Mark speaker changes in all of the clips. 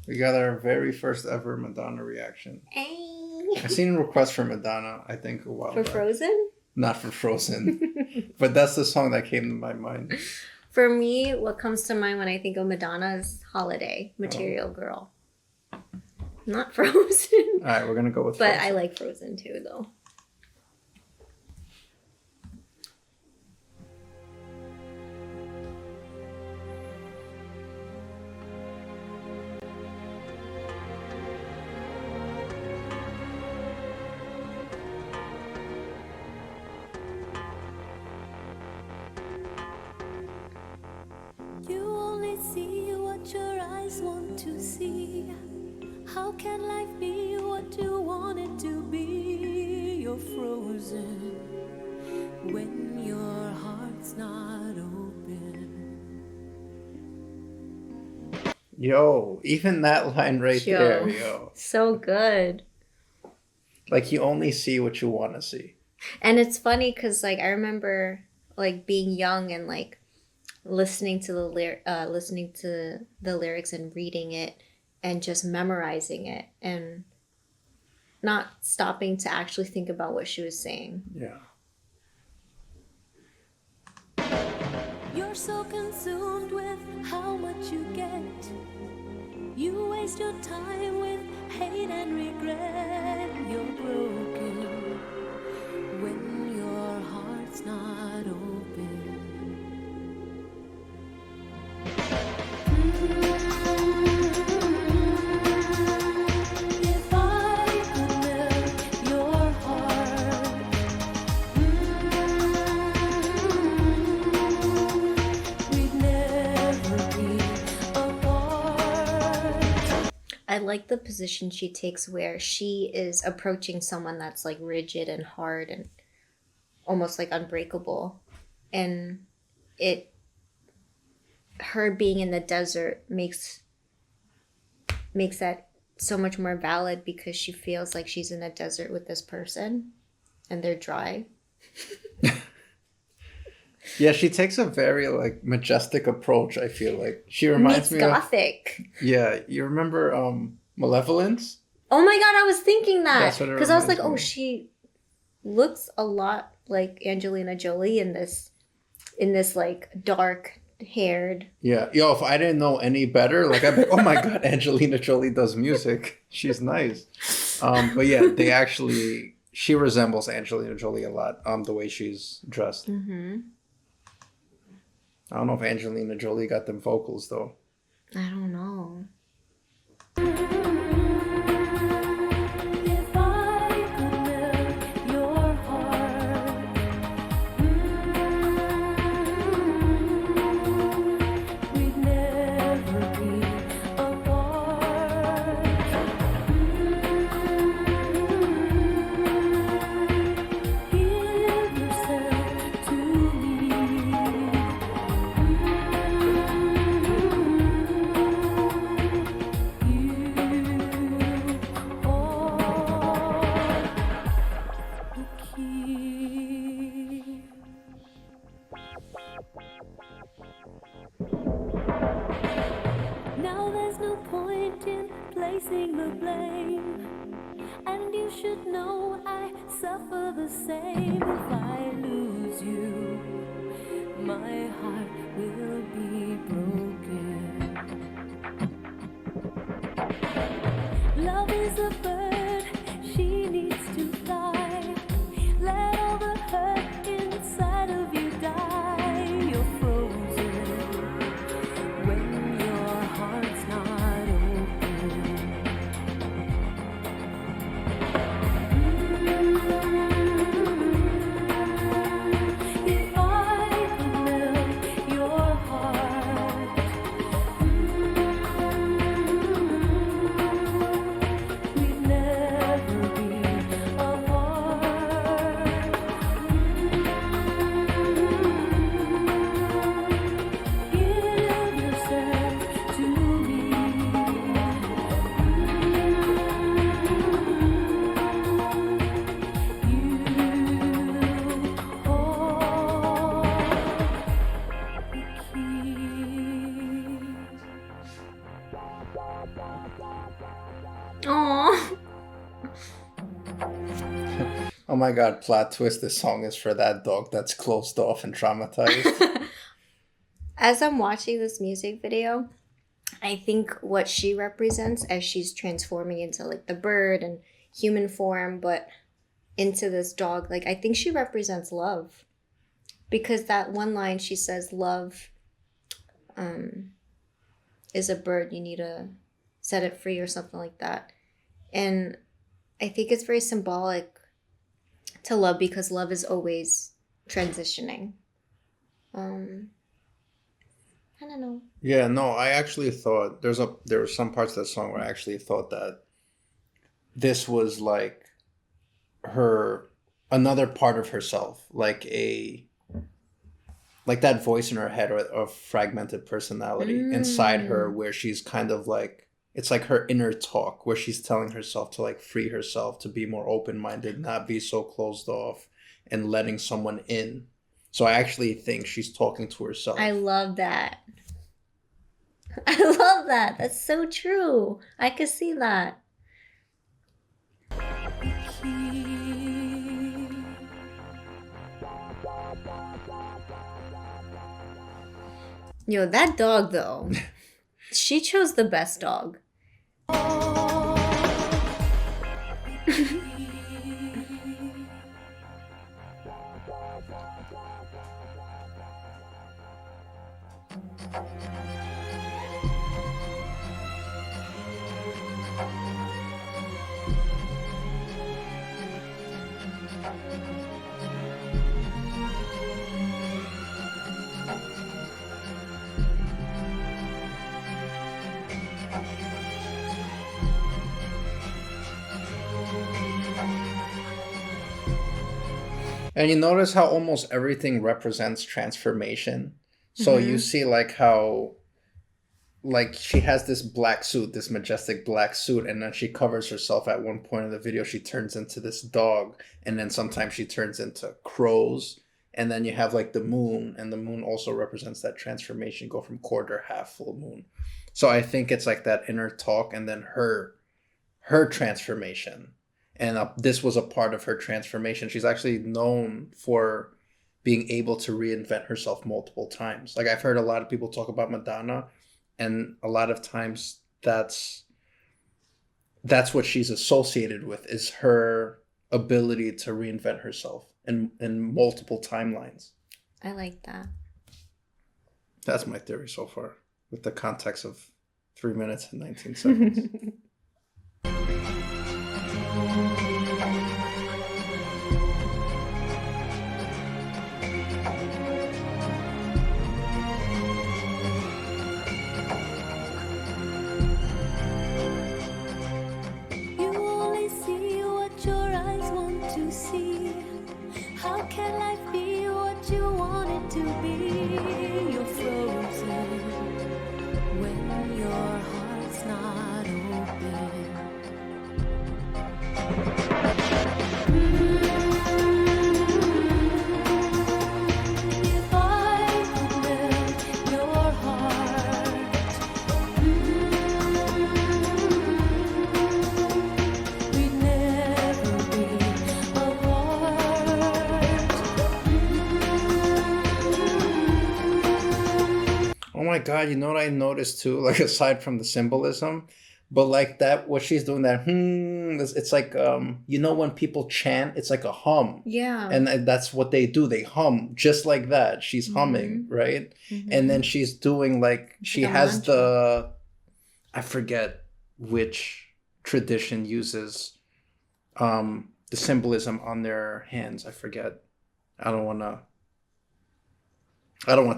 Speaker 1: We got our very first ever Madonna reaction.
Speaker 2: Hey.
Speaker 1: I seen a request for Madonna, I think, a while
Speaker 2: For
Speaker 1: back.
Speaker 2: Frozen?
Speaker 1: Not for Frozen. But that's the song that came to my mind.
Speaker 2: For me, what comes to mind when I think of Madonna is Holiday, Material Girl. Not Frozen.
Speaker 1: All right, we're going to go with
Speaker 2: But
Speaker 1: Frozen.
Speaker 2: I like Frozen too, though.
Speaker 3: You only see what your eyes want to see. How can life be what you want it to be? You're frozen when your heart's not open.
Speaker 1: Yo, even that line right there, yo.
Speaker 2: So good.
Speaker 1: Like, you only see what you want to see.
Speaker 2: And it's funny because, like, I remember, like, being young and, like, listening to the lyrics and reading it and just memorizing it and not stopping to actually think about what she was saying.
Speaker 1: Yeah.
Speaker 3: You're so consumed with how much you get. You waste your time with hate and regret. You're broken when your heart's not open. If I could melt your heart, we'd never be apart.
Speaker 2: I like the position she takes where she is approaching someone that's like rigid and hard and almost like unbreakable. And her being in the desert makes that so much more valid because she feels like she's in a desert with this person and they're dry.
Speaker 1: Yeah, she takes a very, like, majestic approach, I feel like. She reminds me
Speaker 2: gothic.
Speaker 1: of... Yeah, you remember Malevolence?
Speaker 2: Oh my god, I was thinking that.
Speaker 1: That's what it
Speaker 2: Because I was like,
Speaker 1: reminds
Speaker 2: oh,
Speaker 1: me.
Speaker 2: she looks a lot like Angelina Jolie in this like dark haired.
Speaker 1: Yeah. Yo, if I didn't know any better, like, I'd be, oh my god, Angelina Jolie does music. She's nice. But yeah, she resembles Angelina Jolie a lot, the way she's dressed.
Speaker 2: Mm-hmm.
Speaker 1: I don't know if Angelina Jolie got them vocals, though.
Speaker 2: I don't know.
Speaker 3: If I could melt your heart, we'd never be apart. Give yourself to me. Now there's no point in placing the blame, and you should know I suffer the same. If I lose you, my heart will be broken. Love is a bird, she needs to fly. Let all the hurt inside of you die. You're frozen when your heart's not open.
Speaker 1: Oh my god, plot twist, this song is for that dog that's closed off and traumatized.
Speaker 2: As I'm watching this music video, I think what she represents as she's transforming into like the bird and human form, but into this dog, like I think she represents love. Because that one line she says, love is a bird, you need to set it free or something like that. And I think it's very symbolic to love because love is always transitioning. I don't know.
Speaker 1: Yeah, no, I actually thought there were some parts of that song where I actually thought that this was like her another part of herself, like that voice in her head or a fragmented personality inside her where she's kind of like it's like her inner talk where she's telling herself to like free herself, to be more open-minded, not be so closed off, and letting someone in. So I actually think she's talking to herself.
Speaker 2: I love that. I love that. That's so true. I could see that. Yo, that dog though. She chose the best dog.
Speaker 1: And you notice how almost everything represents transformation. So you see like how like she has this black suit, this majestic black suit, and then she covers herself at one point in the video. She turns into this dog, and then sometimes she turns into crows. And then you have like the moon, and the moon also represents that transformation, go from quarter, half, full moon. So I think it's like that inner talk and then her transformation. And this was a part of her transformation. She's actually known for being able to reinvent herself multiple times. Like I've heard a lot of people talk about Madonna, and a lot of times that's what she's associated with, is her ability to reinvent herself in multiple timelines.
Speaker 2: I like that.
Speaker 1: That's my theory so far, with the context of 3 minutes and 19 seconds.
Speaker 3: You only see what your eyes want to see. How can life be what you want it to be? You're frozen when your heart's not open. If I could melt your heart, we'd never be apart.
Speaker 1: Oh my God, you know what I noticed too? Like aside from the symbolism, but like that, what she's doing, that it's like you know when people chant, it's like a hum.
Speaker 2: Yeah.
Speaker 1: And that's what they do. They hum just like that. She's humming, right? And then she's doing like she
Speaker 2: like a
Speaker 1: has
Speaker 2: mantra.
Speaker 1: the I forget which tradition uses the symbolism on their hands. I forget. I don't want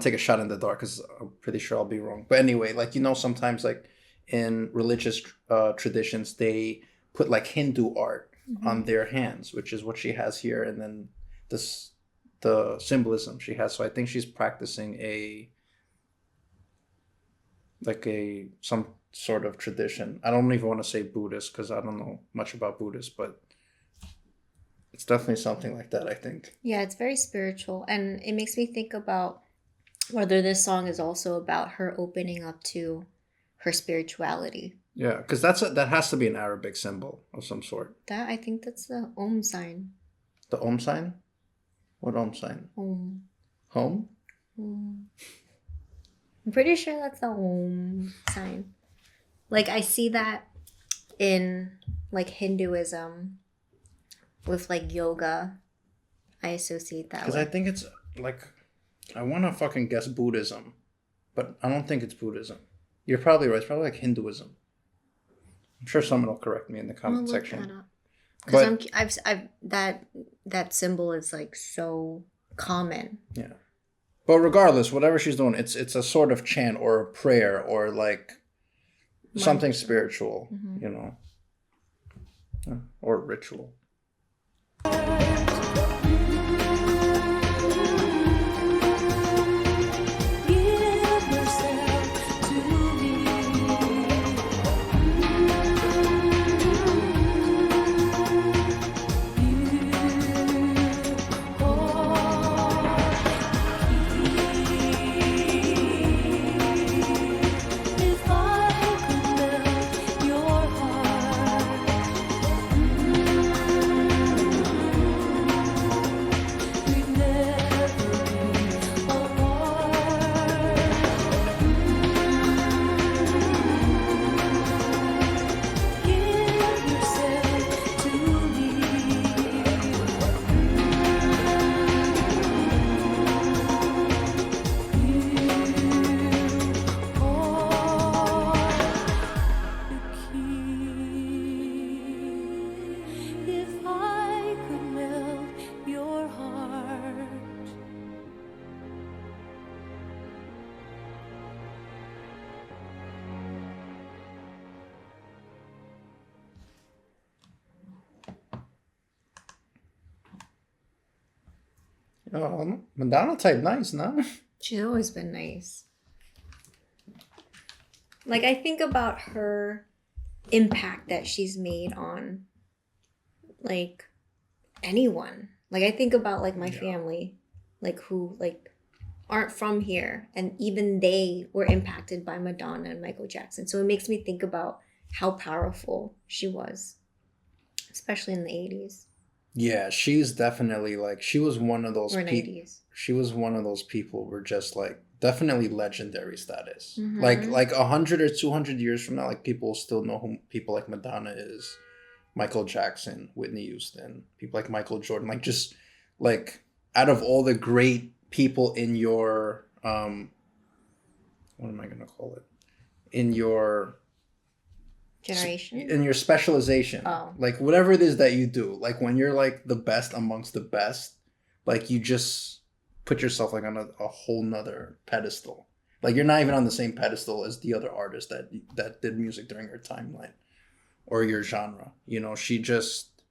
Speaker 1: to take a shot in the dark because I'm pretty sure I'll be wrong. But anyway, like, you know, sometimes like in religious traditions, they put like Hindu art on their hands, which is what she has here. And then the symbolism she has. So I think she's practicing some sort of tradition. I don't even want to say Buddhist because I don't know much about Buddhist, but it's definitely something like that, I think.
Speaker 2: Yeah, it's very spiritual. And it makes me think about whether this song is also about her opening up to her spirituality.
Speaker 1: Yeah, because that has to be an Arabic symbol of some sort.
Speaker 2: I think that's the Om sign.
Speaker 1: The Om sign? What Om sign?
Speaker 2: Om.
Speaker 1: Home?
Speaker 2: Om. I'm pretty sure that's the Om sign. Like I see that in like Hinduism with like yoga. I associate that
Speaker 1: Because
Speaker 2: with.
Speaker 1: I think it's like, I want to fucking guess Buddhism, but I don't think it's Buddhism. You're probably right. It's probably like Hinduism. I'm sure someone will correct me in the comment section.
Speaker 2: Because I've that symbol is like so common.
Speaker 1: Yeah. But regardless, whatever she's doing, it's a sort of chant or a prayer or like something spiritual, you know, or ritual. Oh, Madonna type nice, no?
Speaker 2: She's always been nice. Like I think about her impact that she's made on like anyone. Like I think about like my family, like who like aren't from here, and even they were impacted by Madonna and Michael Jackson. So it makes me think about how powerful she was, especially in the 80s.
Speaker 1: Yeah, she's definitely like, she was one of those
Speaker 2: Or
Speaker 1: people.
Speaker 2: 90s.
Speaker 1: She was one of those people who were just like definitely legendary status.
Speaker 2: Mhm.
Speaker 1: Like 100 or 200 years from now, like people will still know who people like Madonna is, Michael Jackson, Whitney Houston, people like Michael Jordan. Like just like out of all the great people in your what am I gonna call it? In your
Speaker 2: Generation.
Speaker 1: in your specialization,
Speaker 2: Oh.
Speaker 1: like whatever it is that you do, like when you're like the best amongst the best, like you just put yourself like on a whole nother pedestal. Like you're not even on the same pedestal as the other artists that did music during your timeline or your genre. You know, she just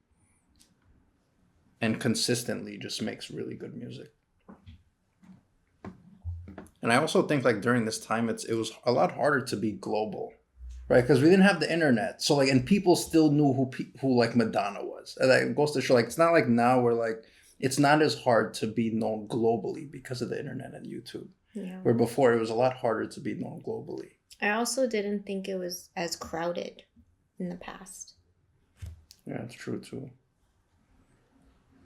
Speaker 1: and consistently just makes really good music. And I also think like during this time it was a lot harder to be global. Right, because we didn't have the internet, so like, and people still knew who like Madonna was. And that goes to show, like, it's not like now where like it's not as hard to be known globally because of the internet and YouTube.
Speaker 2: Yeah.
Speaker 1: Where before it was a lot harder to be known globally.
Speaker 2: I also didn't think it was as crowded in the past.
Speaker 1: Yeah, it's true too.